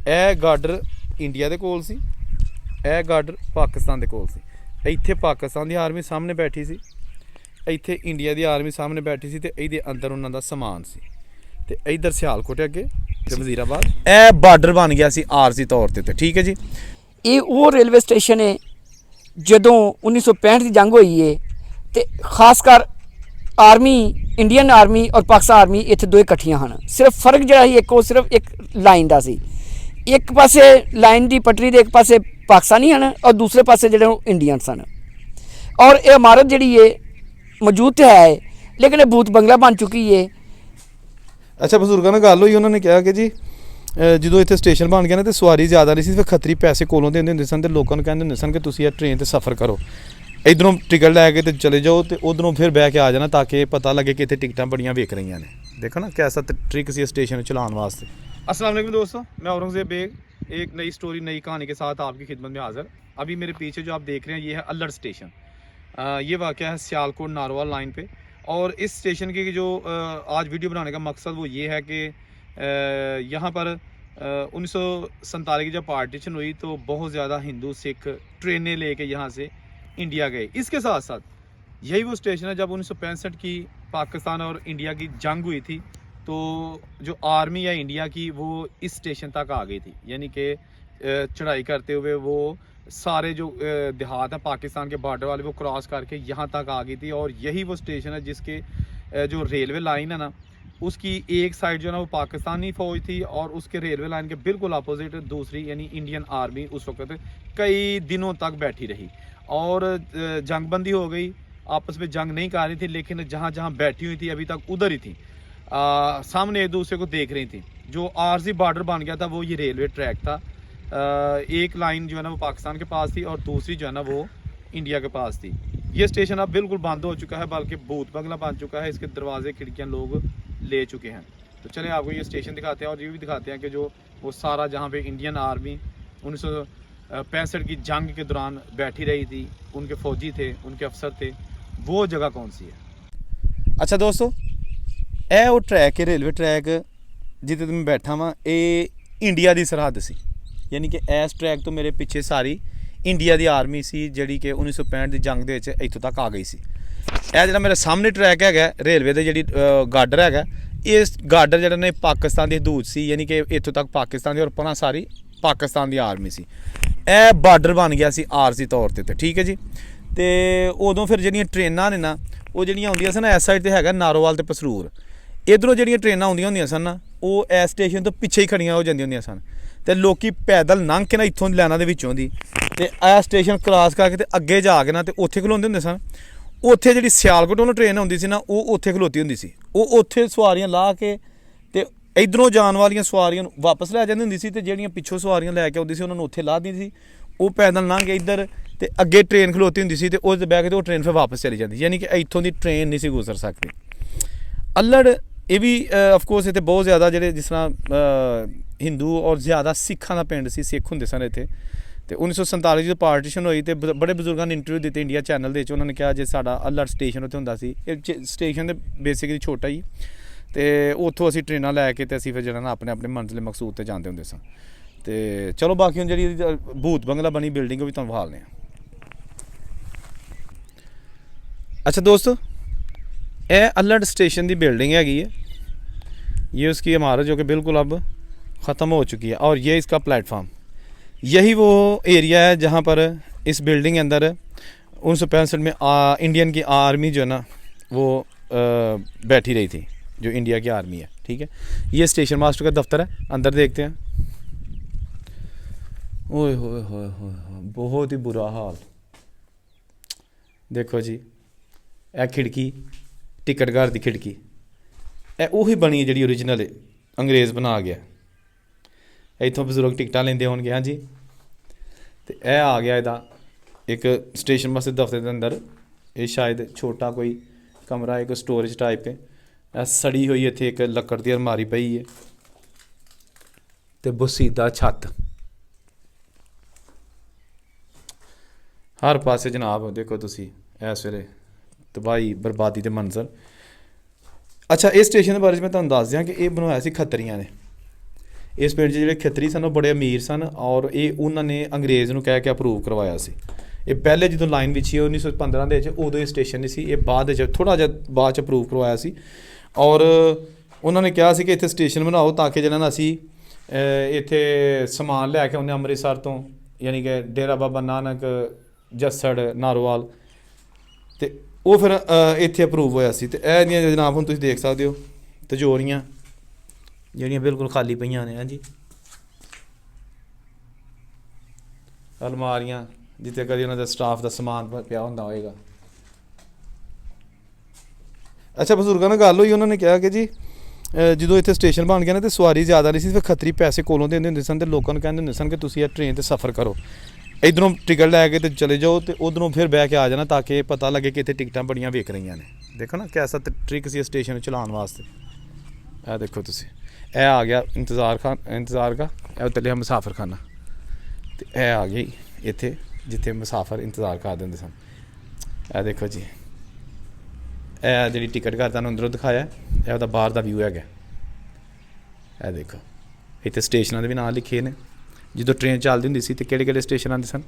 ਇਹ girder India ਦੇ ਕੋਲ ਸੀ, ਇਹ ਗਾਰਡਰ ਪਾਕਿਸਤਾਨ ਦੇ ਕੋਲ ਸੀ। ਇੱਥੇ ਪਾਕਿਸਤਾਨ ਦੀ ਆਰਮੀ ਸਾਹਮਣੇ ਬੈਠੀ ਸੀ, ਇੱਥੇ ਇੰਡੀਆ ਦੀ ਆਰਮੀ ਸਾਹਮਣੇ ਬੈਠੀ ਸੀ, ਤੇ ਇਹਦੇ ਅੰਦਰ ਉਹਨਾਂ ਦਾ ਸਮਾਨ ਸੀ। ਤੇ ਇੱਧਰ ਸਿਆਲਕੋਟ ਅੱਗੇ ਤੇ ਵਜ਼ੀਰਾਬਾਦ ਇਹ ਬਾਰਡਰ ਬਣ ਗਿਆ ਸੀ ਆਰਜ਼ੀ ਤੌਰ ਤੇ। ਠੀਕ ਹੈ ਜੀ। ਇਹ ਉਹ ਰੇਲਵੇ ਸਟੇਸ਼ਨ ਹੈ ਜਦੋਂ 1965 ਦੀ ਜੰਗ ਹੋਈ ਹੈ ਤੇ ਖਾਸ ਕਰ ਆਰਮੀ ਇੰਡੀਅਨ ਆਰਮੀ ਔਰ ਪਾਕਿਸਤਾਨ ਆਰਮੀ ਇੱਥੇ ਦੋਏ ਇਕੱਠੀਆਂ ਹਨ। ਸਿਰਫ ਫਰਕ ਜਿਹੜਾ ਸੀ ਉਹ ਸਿਰਫ ਇੱਕ ਲਾਈਨ ਦਾ ਸੀ। ਇੱਕ ਪਾਸੇ ਲਾਈਨ ਦੀ ਪਟਰੀ ਦੇ ਇੱਕ ਪਾਸੇ ਪਾਕਿਸਤਾਨੀ ਹਨ ਔਰ ਦੂਸਰੇ ਪਾਸੇ ਜਿਹੜੇ ਉਹ ਇੰਡੀਅਨ ਸਨ। ਔਰ ਇਹ ਇਮਾਰਤ ਜਿਹੜੀ ਹੈ ਮੌਜੂਦ ਤਾਂ ਹੈ ਲੇਕਿਨ ਇਹ ਭੂਤ ਬੰਗਲਾ ਬਣ ਚੁੱਕੀ ਹੈ। ਅੱਛਾ, ਬਜ਼ੁਰਗਾਂ ਨਾਲ ਗੱਲ ਹੋਈ, ਉਹਨਾਂ ਨੇ ਕਿਹਾ ਕਿ ਜੀ ਜਦੋਂ ਇੱਥੇ ਸਟੇਸ਼ਨ ਬਣ ਗਿਆ ਨਾ ਤੇ ਸਵਾਰੀ ਜ਼ਿਆਦਾ ਨਹੀਂ ਸੀ, ਫਿਰ ਖੱਤਰੀ ਪੈਸੇ ਕੋਲੋਂ ਦਿੰਦੇ ਹੁੰਦੇ ਸਨ ਤੇ ਲੋਕਾਂ ਨੂੰ ਕਹਿੰਦੇ ਹੁੰਦੇ ਸਨ ਕਿ ਤੁਸੀਂ ਇਹ ਟ੍ਰੇਨ ਤੇ ਸਫ਼ਰ ਕਰੋ, ਇੱਧਰੋਂ ਟਿਕਟ ਲੈ ਕੇ ਤੇ ਚਲੇ ਜਾਓ ਤੇ ਉਧਰੋਂ ਫਿਰ ਬਹਿ ਕੇ ਆ ਜਾਣਾ ਤਾਂ ਕਿ ਪਤਾ ਲੱਗੇ कि इतने टिकटा बढ़िया बिक रही ने। देखो ना कैसा ट्रिक सी स्टेशन चलाने वास्ते। अस्सलाम वालेकुम दोस्तों, मैं औरंगज़ेब बेग एक नई स्टोरी नई कहानी के साथ आपकी खिदमत में हाज़िर। अभी मेरे पीछे जो आप देख रहे हैं ये है अल्लड़ स्टेशन। ये वाक़या है सियालकोट नारोवाल लाइन पे। और इस स्टेशन की जो आज वीडियो बनाने का मकसद वो ये है कि यहाँ पर 1947 की जब पार्टीशन हुई तो बहुत ज़्यादा हिंदू सिख ट्रेनें लेके यहाँ से इंडिया गए। इसके साथ साथ यही वो स्टेशन है जब 1965 की पाकिस्तान और इंडिया की जंग हुई थी तो जो आर्मी या इंडिया की वो इस स्टेशन तक आ गई थी, यानी कि चढ़ाई करते हुए वो सारे जो देहात हैं पाकिस्तान के बॉर्डर वाले वो क्रॉस करके यहाँ तक आ गई थी। और यही वो स्टेशन है जिसके जो रेलवे लाइन है ना उसकी एक साइड जो है ना वो पाकिस्तानी फ़ौज थी और उसके रेलवे लाइन के बिल्कुल अपोजिट दूसरी यानी इंडियन आर्मी उस वक्त कई दिनों तक बैठी रही और जंगबंदी हो गई। आपस में जंग नहीं कर रही थी लेकिन जहाँ जहाँ बैठी हुई थी अभी तक उधर ही थी, सामने एक दूसरे को देख रही थी। जो आरजी बॉर्डर बन गया था वो ये रेलवे ट्रैक था। एक लाइन जो है ना वो पाकिस्तान के पास थी और दूसरी जो है ना वो इंडिया के पास थी। ये स्टेशन अब बिल्कुल बंद हो चुका है, बल्कि भूत बंगला बन चुका है। इसके दरवाजे खिड़कियाँ लोग ले चुके हैं। तो चले आपको ये स्टेशन दिखाते हैं और ये भी दिखाते हैं कि जो वो सारा जहाँ पे इंडियन आर्मी 1965 की जंग के दौरान बैठी रही थी, उनके फौजी थे, उनके अफसर थे, वो जगह कौन सी है। अच्छा दोस्तों, ਇਹ ਉਹ ट्रैक है रेलवे ट्रैक जिते मैं बैठा वा, ये इंडिया की सरहद सी, यानी कि इस ट्रैक तो मेरे पिछे सारी इंडिया की आर्मी सी जी कि 1965 की जंग के इतों तक आ गई सी। यह जो मेरे सामने ट्रैक है रेलवे के जी गार्डर है, इस गार्डर जो ने पाकिस्तान की हदूद सी, यानी कि इतों तक पाकिस्तान की और पना सारी पाकिस्तान की आर्मी सी। यह बार्डर बन गया सी आरजी तौर पर। ठीक है जी। तो उदों फिर जो ट्रेनां ने ना वो जो आउंदियां सन इस साइड तो है नारोवाल तो पसरूर, इधरों जो ट्रेनां आउंदियां होंदियां सन ना वो इस स्टेशन तो पिछे ही खड़ियां हो जांदियां होंदियां सन ते लोकी पैदल लंघ के ना इत्थों लाइनां दे विचों दी ते ए स्टेशन क्रॉस करके ते अग्गे जाके ना ते उत्थे खलोंदे हुंदे सन। उत्थे जिहड़ी सियालकोट वालों ट्रेन आउंदी सी ना वो उत्थे खलोती हुंदी सी, वो उत्थे सवारियां ला के ते इधरों जाण वालियां सवारियां वापस लै जांदी हुंदी सी ते जिहड़ियां पिछों सवारियां लैके आउंदी सी उन्हां नूं उत्थे ला दिंदी सी। वो पैदल लंघ के इधर ते अग्गे ट्रेन खलोती हुंदी सी ते उस बैठ के ते वो ट्रेन फिर वापस चली जाती, यानी कि इत्थों दी ट्रेन नहीं सी गुजर सकती। अल्लड़ ये भी ऑफकोर्स इतने बहुत ज़्यादा जो जिस तरह हिंदू और ज़्यादा सिखा का पिंड से सिख होंगे सन इतने। तो 1947 जो पार्टीशन हुई तो बड़े बजुर्गों ने इंटरव्यू दिते इंडिया चैनल के, उन्होंने कहा जो साडा अल्लड़ स्टेशन उत्थे हुंदा सी, स्टेशन तो बेसिकली छोटा ही तो उत्थों असीं ट्रेनां लैके तो असीं फिर जो अपने अपने मंजिल मकसूद ते जांदे हुंदे सन। तो चलो बाकी हुण जिहड़ी भूत बंगला बनी बिल्डिंग भी तुहानूं विखालने आ। अच्छा दोस्तों, यह अल्लड़ स्टेशन की बिल्डिंग हैगी है, ये उसकी इमारत जो कि बिल्कुल अब ख़त्म हो चुकी है और ये इसका प्लेटफार्म। यही वो एरिया है जहाँ पर इस बिल्डिंग के अंदर 1965 में इंडियन की आर्मी जो है ना वो बैठी रही थी, जो इंडिया की आर्मी है। ठीक है, ये स्टेशन मास्टर का दफ्तर है, अंदर देखते हैं। ओए होए होए होए, बहुत ही बुरा हाल। देखो जी, यह खिड़की टिकट घर की खिड़की ਉਹੀ बनी है जी ओरिजिनल अंग्रेज़ बना गया। इतों बजुर्ग टिकटा लेंदे होणगे। हाँ जी, तो यह आ गया इहदा एक स्टेशन मास्टर दफ्तर के अंदर। ये शायद छोटा कोई कमरा एक स्टोरेज टाइप है। सड़ी हुई इत्थे एक लक्कड़ की अलमारी पई है तो बसीदा छत हर पासे जनाब। देखो तुसी इस वेले तबाही बर्बादी के मंजर। अच्छा, इस स्टेशन के बारे में तुहानूं दस दियां कि यह बनवाया सी खत्तरियां ने। ਇਸ ਪਿੰਡ 'ਚ ਜਿਹੜੇ ਖੱਤਰੀ ਸਨ ਉਹ ਬੜੇ ਅਮੀਰ ਸਨ ਔਰ ਇਹ ਉਹਨਾਂ ਨੇ ਅੰਗਰੇਜ਼ ਨੂੰ ਕਹਿ ਕੇ ਅਪਰੂਵ ਕਰਵਾਇਆ ਸੀ। ਇਹ ਪਹਿਲੇ ਜਦੋਂ ਲਾਈਨ ਵਿਛੀ 1915 ਦੇ ਵਿੱਚ ਉਦੋਂ ਇਹ ਸਟੇਸ਼ਨ ਨਹੀਂ ਸੀ, ਇਹ ਬਾਅਦ ਵਿੱਚ ਥੋੜ੍ਹਾ ਜਿਹਾ ਬਾਅਦ 'ਚ ਅਪਰੂਵ ਕਰਵਾਇਆ ਸੀ। ਔਰ ਉਹਨਾਂ ਨੇ ਕਿਹਾ ਸੀ ਕਿ ਇੱਥੇ ਸਟੇਸ਼ਨ ਬਣਾਓ ਤਾਂ ਕਿ ਜਿਹੜਾ ਨਾ ਅਸੀਂ ਇੱਥੇ ਸਮਾਨ ਲੈ ਕੇ ਆਉਂਦੇ ਅੰਮ੍ਰਿਤਸਰ ਤੋਂ, ਯਾਨੀ ਕਿ ਡੇਰਾ ਬਾਬਾ ਨਾਨਕ, ਜੱਸੜ, ਨਾਰੋਵਾਲ, ਅਤੇ ਉਹ ਫਿਰ ਇੱਥੇ ਅਪਰੂਵ ਹੋਇਆ ਸੀ। ਅਤੇ ਇਹ ਦੀਆਂ ਜਨਾਬ ਹੁਣ ਤੁਸੀਂ ਦੇਖ ਸਕਦੇ ਹੋ ਤਿਜੋਰੀਆਂ ਜਿਹੜੀਆਂ ਬਿਲਕੁਲ ਖਾਲੀ ਪਈਆਂ ਨੇ। ਹਾਂਜੀ, ਅਲਮਾਰੀਆਂ ਜਿੱਥੇ ਕਦੀ ਉਹਨਾਂ ਦਾ ਸਟਾਫ ਦਾ ਸਮਾਨ ਪਿਆ ਹੁੰਦਾ ਹੋਏਗਾ। ਅੱਛਾ, ਬਜ਼ੁਰਗਾਂ ਨਾਲ ਗੱਲ ਹੋਈ, ਉਹਨਾਂ ਨੇ ਕਿਹਾ ਕਿ ਜੀ ਜਦੋਂ ਇੱਥੇ ਸਟੇਸ਼ਨ ਬਣ ਗਿਆ ਨਾ, ਤਾਂ ਸਵਾਰੀ ਜ਼ਿਆਦਾ ਨਹੀਂ ਸੀ, ਫਿਰ ਖੱਤਰੀ ਪੈਸੇ ਕੋਲੋਂ ਦਿੰਦੇ ਹੁੰਦੇ ਸਨ, ਅਤੇ ਲੋਕਾਂ ਨੂੰ ਕਹਿੰਦੇ ਹੁੰਦੇ ਸਨ ਕਿ ਤੁਸੀਂ ਇਹ ਟ੍ਰੇਨ 'ਤੇ ਸਫ਼ਰ ਕਰੋ, ਇੱਧਰੋਂ ਟਿਕਟ ਲੈ ਕੇ ਤੇ ਚਲੇ ਜਾਓ ਅਤੇ ਉੱਧਰੋਂ ਫਿਰ ਬਹਿ ਕੇ ਆ ਜਾਣਾ, ਤਾਂ ਕਿ ਪਤਾ ਲੱਗੇ ਕਿ ਇੱਥੇ ਟਿਕਟਾਂ ਬੜੀਆਂ ਵਿਕ ਰਹੀਆਂ ਨੇ। ਦੇਖੋ ਨਾ ਕੈਸਾ ਟ੍ਰਿਕ ਸੀ ਸਟੇਸ਼ਨ ਨੂੰ ਚਲਾਉਣ ਵਾਸਤੇ। ਇਹ ਦੇਖੋ ਤੁਸੀਂ, ਇਹ ਆ ਗਿਆ ਇੰਤਜ਼ਾਰ ਕਾ, ਇਹ ਉੱਤੇ ਲਿਆ ਮੁਸਾਫਰਖਾਨਾ, ਅਤੇ ਇਹ ਆ ਗਈ ਇੱਥੇ ਜਿੱਥੇ ਮੁਸਾਫਰ ਇੰਤਜ਼ਾਰ ਕਰ ਦਿੰਦੇ ਸਨ। ਇਹ ਦੇਖੋ ਜੀ, ਇਹ ਜਿਹੜੀ ਟਿਕਟ ਘਰ ਤੁਹਾਨੂੰ ਅੰਦਰੋਂ ਦਿਖਾਇਆ, ਇਹ ਉਹਦਾ ਬਾਹਰ ਦਾ ਵਿਊ ਹੈਗਾ। ਇਹ ਦੇਖੋ ਇੱਥੇ ਸਟੇਸ਼ਨਾਂ ਦੇ ਵੀ ਨਾਂ ਲਿਖੇ ਨੇ, ਜਦੋਂ ਟ੍ਰੇਨ ਚੱਲਦੀ ਹੁੰਦੀ ਸੀ ਅਤੇ ਕਿਹੜੇ ਕਿਹੜੇ ਸਟੇਸ਼ਨ ਆਉਂਦੇ ਸਨ।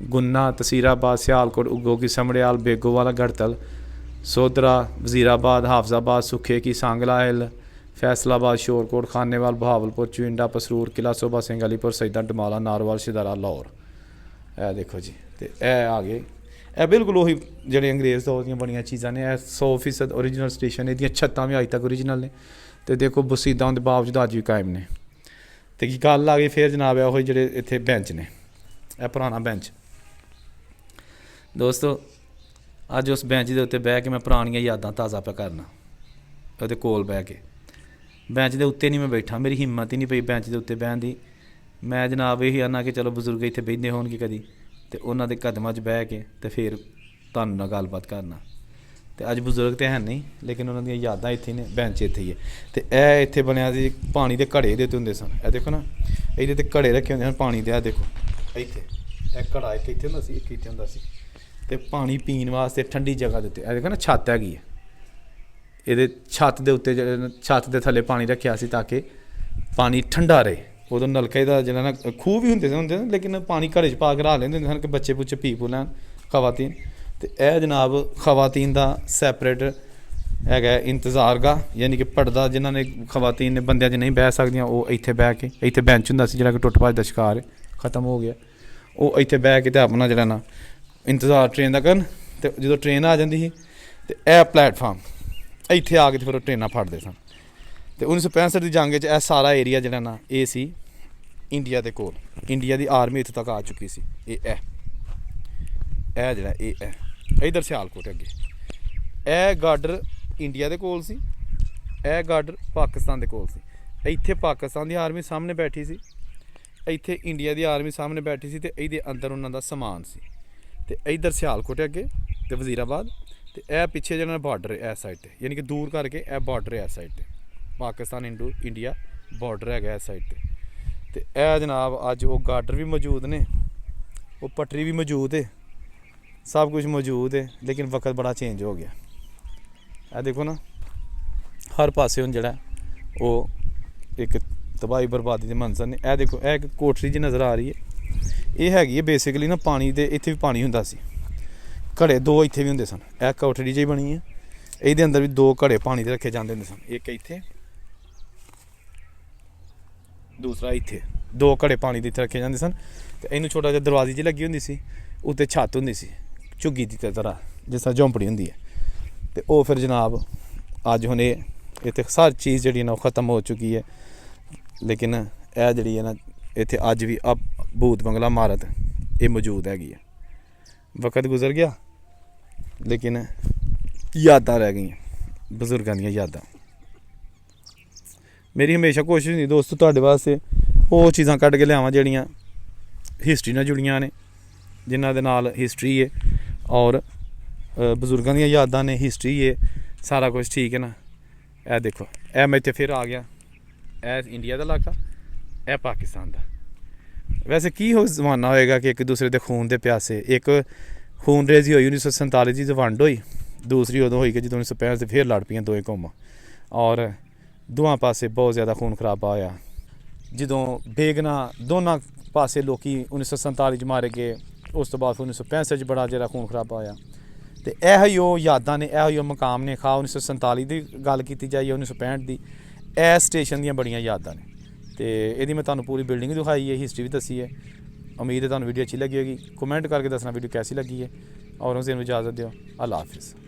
ਗੁੰਨਾ, ਤਸੀਰਾਬਾਦ, ਸਿਆਲਕੋਟ, ਉਗੋਕੀ, ਸਮੜਿਆਲ, ਬੇਗੋਵਾਲਾ, ਗੜਤਲ, ਸੋਧਰਾ, ਵਜ਼ੀਰਾਬਾਦ, ਹਾਫਜ਼ਾਬਾਦ, ਸੁੱਖੇ ਕੀ, सांगला हिल, फैसलाबाद, शोरकोट, खानेवाल, बहावलपुर, चुंडा, पसरूर, किला सोभा सिंह, अलीपुर, सैदा, डमाला, नारवाल, शिदारा, लाहौर। ਇਹ ਦੇਖੋ ਜੀ, ਅਤੇ ਇਹ ਆ ਗਏ, ਇਹ ਬਿਲਕੁਲ ਉਹੀ ਜਿਹੜੇ ਅੰਗਰੇਜ਼ ਦੌਰ ਦੀਆਂ ਬਣੀਆਂ ਚੀਜ਼ਾਂ ਨੇ। ਇਹ 100% ਓਰੀਜਨਲ ਸਟੇਸ਼ਨ, ਇਹਦੀਆਂ ਛੱਤਾਂ ਵੀ ਅੱਜ ਤੱਕ ਓਰੀਜਨਲ ਨੇ, ਅਤੇ ਦੇਖੋ ਬਸੀਦਾਂ ਹੋਣ ਦੇ ਬਾਵਜੂਦ ਅੱਜ ਵੀ ਕਾਇਮ ਨੇ। ਅਤੇ ਕੀ ਗੱਲ ਆ ਗਈ ਫਿਰ ਜਨਾਬ, ਉਹੀ ਜਿਹੜੇ ਇੱਥੇ ਬੈਂਚ ਨੇ, ਇਹ ਪੁਰਾਣਾ ਬੈਂਚ। ਦੋਸਤੋ, ਅੱਜ ਉਸ ਬੈਂਚ ਦੇ ਉੱਤੇ ਬਹਿ ਕੇ ਮੈਂ ਪੁਰਾਣੀਆਂ ਯਾਦਾਂ ਤਾਜ਼ਾ ਪਿਆ ਕਰਨਾ। ਉਹਦੇ ਕੋਲ ਬਹਿ ਕੇ, ਬੈਂਚ ਦੇ ਉੱਤੇ ਨਹੀਂ ਮੈਂ ਬੈਠਾ, ਮੇਰੀ ਹਿੰਮਤ ਹੀ ਨਹੀਂ ਪਈ ਬੈਂਚ ਦੇ ਉੱਤੇ ਬਹਿਣ ਦੀ। ਮੈਂ ਜਨਾਬ ਇਹੀ ਆਨਾ ਕਿ ਚਲੋ ਬਜ਼ੁਰਗ ਇੱਥੇ ਬਹਿੰਦੇ ਹੋਣਗੇ ਕਦੀ, ਅਤੇ ਉਹਨਾਂ ਦੇ ਕਦਮਾਂ 'ਚ ਬਹਿ ਕੇ ਅਤੇ ਫਿਰ ਤੁਹਾਨੂੰ ਨਾਲ ਗੱਲਬਾਤ ਕਰਨਾ। ਅਤੇ ਅੱਜ ਬਜ਼ੁਰਗ ਤਾਂ ਹੈ ਨਹੀਂ, ਲੇਕਿਨ ਉਹਨਾਂ ਦੀਆਂ ਯਾਦਾਂ ਇੱਥੇ ਨੇ, ਬੈਂਚ ਇੱਥੇ ਹੀ ਹੈ। ਅਤੇ ਇਹ ਇੱਥੇ ਬਣਿਆ ਸੀ ਪਾਣੀ ਦੇ ਘੜੇ ਦੇ ਉੱਤੇ ਹੁੰਦੇ ਸਨ। ਇਹ ਦੇਖੋ ਨਾ, ਇਹਦੇ 'ਤੇ ਘੜੇ ਰੱਖੇ ਹੁੰਦੇ ਹਨ ਪਾਣੀ ਦੇ। ਇਹ ਦੇਖੋ ਇੱਥੇ ਇਹ ਘੜਾ ਇੱਕ ਇੱਥੇ ਹੁੰਦਾ ਸੀ, ਇੱਕ ਇੱਥੇ ਹੁੰਦਾ ਸੀ, ਅਤੇ ਪਾਣੀ ਪੀਣ ਵਾਸਤੇ ਠੰਡੀ ਜਗ੍ਹਾ ਦੇ ਉੱਤੇ। ਇਹ ਦੇਖੋ ਨਾ ਛੱਤ ਹੈਗੀ ਹੈ, ਇਹਦੇ ਛੱਤ ਦੇ ਉੱਤੇ ਜਿਹੜੇ ਛੱਤ ਦੇ ਥੱਲੇ ਪਾਣੀ ਰੱਖਿਆ ਸੀ ਤਾਂ ਕਿ ਪਾਣੀ ਠੰਡਾ ਰਹੇ। ਉਦੋਂ ਨਲਕੇ ਦਾ ਜਿਹੜਾ ਨਾ ਖੂਹ ਵੀ ਹੁੰਦੇ ਨੇ, ਲੇਕਿਨ ਪਾਣੀ ਘੜੇ 'ਚ ਪਾ ਕੇ ਰੱਖ ਲੈਂਦੇ ਹੁੰਦੇ ਸਨ ਕਿ ਬੱਚੇ ਬੁੱਚੇ ਪੀ ਪੂ ਲੈਣ, ਖਵਾਤੀਨ। ਅਤੇ ਇਹ ਜਨਾਬ ਖਵਾਤੀਨ ਦਾ ਸੈਪਰੇਟ ਹੈਗਾ ਇੰਤਜ਼ਾਰਗਾਹ, ਯਾਨੀ ਕਿ ਪੜਦਾ, ਜਿਨ੍ਹਾਂ ਨੇ ਖਵਾਤੀਨ ਨੇ ਬੰਦਿਆਂ 'ਚ ਨਹੀਂ ਬਹਿ ਸਕਦੀਆਂ, ਉਹ ਇੱਥੇ ਬਹਿ ਕੇ, ਇੱਥੇ ਬੈਂਚ ਹੁੰਦਾ ਸੀ ਜਿਹੜਾ ਕਿ ਟੁੱਟ ਭੱਜ ਦਾ ਸ਼ਿਕਾਰ ਖਤਮ ਹੋ ਗਿਆ, ਉਹ ਇੱਥੇ ਬਹਿ ਕੇ ਅਤੇ ਆਪਣਾ ਜਿਹੜਾ ਨਾ ਇੰਤਜ਼ਾਰ ਟ੍ਰੇਨ ਦਾ ਕਰਨ। ਅਤੇ ਜਦੋਂ ਟ੍ਰੇਨ ਆ ਜਾਂਦੀ ਸੀ ਅਤੇ ਇਹ ਪਲੈਟਫਾਰਮ ਇੱਥੇ ਆ ਕੇ ਫਿਰ ਉਹ ਟ੍ਰੇਨਾਂ ਫੜਦੇ ਸਨ। ਅਤੇ 1965 ਦੀ ਜੰਗ 'ਚ ਇਹ ਸਾਰਾ ਏਰੀਆ ਜਿਹੜਾ ਨਾ ਇਹ ਸੀ ਇੰਡੀਆ ਦੇ ਕੋਲ, ਇੰਡੀਆ ਦੀ ਆਰਮੀ ਇੱਥੋਂ ਤੱਕ ਆ ਚੁੱਕੀ ਸੀ। ਇਹ ਜਿਹੜਾ ਇਹ ਇੱਧਰ ਸਿਆਲਕੋਟ ਅੱਗੇ, ਇਹ ਗਾਰਡਰ ਇੰਡੀਆ ਦੇ ਕੋਲ ਸੀ, ਇਹ ਗਾਰਡਰ ਪਾਕਿਸਤਾਨ ਦੇ ਕੋਲ ਸੀ। ਇੱਥੇ ਪਾਕਿਸਤਾਨ ਦੀ ਆਰਮੀ ਸਾਹਮਣੇ ਬੈਠੀ ਸੀ, ਇੱਥੇ ਇੰਡੀਆ ਦੀ ਆਰਮੀ ਸਾਹਮਣੇ ਬੈਠੀ ਸੀ, ਅਤੇ ਇਹਦੇ ਅੰਦਰ ਉਹਨਾਂ ਦਾ ਸਮਾਨ ਸੀ। ਅਤੇ ਇੱਧਰ ਸਿਆਲਕੋਟ ਅੱਗੇ ਅਤੇ ਵਜ਼ੀਰਾਬਾਦ, ਅਤੇ ਇਹ ਪਿੱਛੇ ਜਿਹੜਾ ਬਾਰਡਰ ਹੈ ਇਸ ਸਾਈਡ 'ਤੇ, ਯਾਨੀ ਕਿ ਦੂਰ ਕਰਕੇ ਇਹ ਬਾਰਡਰ ਹੈ ਇਸ ਸਾਈਡ 'ਤੇ, ਪਾਕਿਸਤਾਨ ਇੰਡੀਆ ਬਾਰਡਰ ਹੈਗਾ ਇਸ ਸਾਈਡ 'ਤੇ। ਅਤੇ ਇਹ ਜਨਾਬ ਅੱਜ ਉਹ ਗਾਰਡਰ ਵੀ ਮੌਜੂਦ ਨੇ, ਉਹ ਪਟਰੀ ਵੀ ਮੌਜੂਦ ਹੈ, ਸਭ ਕੁਝ ਮੌਜੂਦ ਹੈ, ਲੇਕਿਨ ਵਕਤ ਬੜਾ ਚੇਂਜ ਹੋ ਗਿਆ। ਇਹ ਦੇਖੋ ਨਾ, ਹਰ ਪਾਸੇ ਹੁਣ ਜਿਹੜਾ ਉਹ ਇੱਕ ਤਬਾਹੀ ਬਰਬਾਦੀ ਦੇ ਮੰਜ਼ਰ ਨੇ। ਇਹ ਦੇਖੋ, ਇਹ ਇੱਕ ਕੋਠੜੀ ਜਿਹੀ ਨਜ਼ਰ ਆ ਰਹੀ ਹੈ, ਇਹ ਹੈਗੀ ਹੈ ਬੇਸਿਕਲੀ ਨਾ ਪਾਣੀ ਦੇ, ਇੱਥੇ ਵੀ ਪਾਣੀ ਹੁੰਦਾ ਸੀ, ਘੜੇ ਦੋ ਇੱਥੇ ਵੀ ਹੁੰਦੇ ਸਨ। ਇਹ ਕੋਠੜੀ ਜਿਹੀ ਬਣੀ ਹੈ, ਇਹਦੇ ਅੰਦਰ ਵੀ ਦੋ ਘੜੇ ਪਾਣੀ ਦੇ ਰੱਖੇ ਜਾਂਦੇ ਹੁੰਦੇ ਸਨ, ਇੱਕ ਇੱਥੇ, ਦੂਸਰਾ ਇੱਥੇ, ਦੋ ਘੜੇ ਪਾਣੀ ਦੇ ਇੱਥੇ ਰੱਖੇ ਜਾਂਦੇ ਸਨ। ਅਤੇ ਇਹਨੂੰ ਛੋਟਾ ਜਿਹਾ ਦਰਵਾਜ਼ੇ ਜਿਹੀ ਲੱਗੀ ਹੁੰਦੀ ਸੀ, ਉੱਤੇ ਛੱਤ ਹੁੰਦੀ ਸੀ ਝੁੱਗੀ ਦੀ ਤਰ੍ਹਾਂ, ਜਿਸ ਤਰ੍ਹਾਂ ਝੌਂਪੜੀ ਹੁੰਦੀ ਹੈ। ਅਤੇ ਉਹ ਫਿਰ ਜਨਾਬ ਅੱਜ ਹੁਣ ਇਹ ਇੱਥੇ ਸਾਰੀ ਚੀਜ਼ ਜਿਹੜੀ ਨਾ ਉਹ ਖ਼ਤਮ ਹੋ ਚੁੱਕੀ ਹੈ, ਲੇਕਿਨ ਇਹ ਜਿਹੜੀ ਹੈ ਨਾ ਇੱਥੇ ਅੱਜ ਵੀ ਭੂਤ ਬੰਗਲਾ ਇਮਾਰਤ ਇਹ ਮੌਜੂਦ ਹੈਗੀ ਹੈ। ਵਕਤ ਗੁਜ਼ਰ ਗਿਆ, ਲੇਕਿਨ ਯਾਦਾਂ ਰਹਿ ਗਈਆਂ, ਬਜ਼ੁਰਗਾਂ ਦੀਆਂ ਯਾਦਾਂ। ਮੇਰੀ ਹਮੇਸ਼ਾ ਕੋਸ਼ਿਸ਼ ਹੁੰਦੀ ਦੋਸਤੋ ਤੁਹਾਡੇ ਵਾਸਤੇ ਉਹ ਚੀਜ਼ਾਂ ਕੱਢ ਕੇ ਲਿਆਵਾਂ ਜਿਹੜੀਆਂ ਹਿਸਟਰੀ ਨਾਲ ਜੁੜੀਆਂ ਨੇ, ਜਿਨ੍ਹਾਂ ਦੇ ਨਾਲ ਹਿਸਟਰੀ ਹੈ ਔਰ ਬਜ਼ੁਰਗਾਂ ਦੀਆਂ ਯਾਦਾਂ ਨੇ, ਹਿਸਟਰੀ ਹੈ, ਸਾਰਾ ਕੁਝ ਠੀਕ ਹੈ ਨਾ। ਇਹ ਦੇਖੋ, ਇਹ ਮੈਂ ਇੱਥੇ ਫਿਰ ਆ ਗਿਆ, ਇਹ ਇੰਡੀਆ ਦਾ ਇਲਾਕਾ, ਇਹ ਪਾਕਿਸਤਾਨ ਦਾ। ਵੈਸੇ ਕੀ ਹੋ ਜ਼ਮਾਨਾ ਹੋਏਗਾ ਕਿ ਇੱਕ ਦੂਸਰੇ ਦੇ ਖੂਨ ਦੇ ਪਿਆਸੇ, ਇੱਕ ਖੂਨ ਰੇਜ਼ੀ ਹੋਈ 1947 ਦੀ ਵੰਡ ਹੋਈ, ਦੂਸਰੀ ਉਦੋਂ ਹੋਈ ਕਿ ਜਦੋਂ 1965 'ਤੇ ਫਿਰ ਲੜ ਪਈਆਂ ਦੋਵੇਂ ਕੌਮਾਂ, ਔਰ ਦੋਵਾਂ ਪਾਸੇ ਬਹੁਤ ਜ਼ਿਆਦਾ ਖੂਨ ਖਰਾਬਾ ਹੋਇਆ। ਜਦੋਂ ਬੇਗਨਾ ਦੋਨਾਂ ਪਾਸੇ ਲੋਕੀ 1947 ਚ ਮਾਰੇ ਗਏ, ਉਸ ਤੋਂ ਬਾਅਦ 1965 ਚ ਬੜਾ ਜਿਹੜਾ ਖੂਨ ਖਰਾਬਾ ਹੋਇਆ। ਤੇ ਇਹੋ ਹੀ ਉਹ ਯਾਦਾਂ ਨੇ, ਇਹੋ ਹੀ ਉਹ ਮਕਾਮ ਨੇ। ਖਾ 1947 ਦੀ ਗੱਲ ਕੀਤੀ ਜਾਈਏ, 1965 ਦੀ, ਇਸ ਸਟੇਸ਼ਨ ਦੀਆਂ ਬੜੀਆਂ ਯਾਦਾਂ ਨੇ। ਤੇ ਇਹਦੀ ਮੈਂ ਤੁਹਾਨੂੰ ਪੂਰੀ ਬਿਲਡਿੰਗ ਦਿਖਾਈ ਹੈ, ਹਿਸਟਰੀ ਵੀ ਦੱਸੀ ਹੈ। ਉਮੀਦ ਹੈ ਤੁਹਾਨੂੰ ਵੀਡੀਓ अच्छी लगी होगी। कमेंट करके दसना वीडियो कैसी लगी है और उस दिन इजाज़त दो। अल्लाह हाफिज़।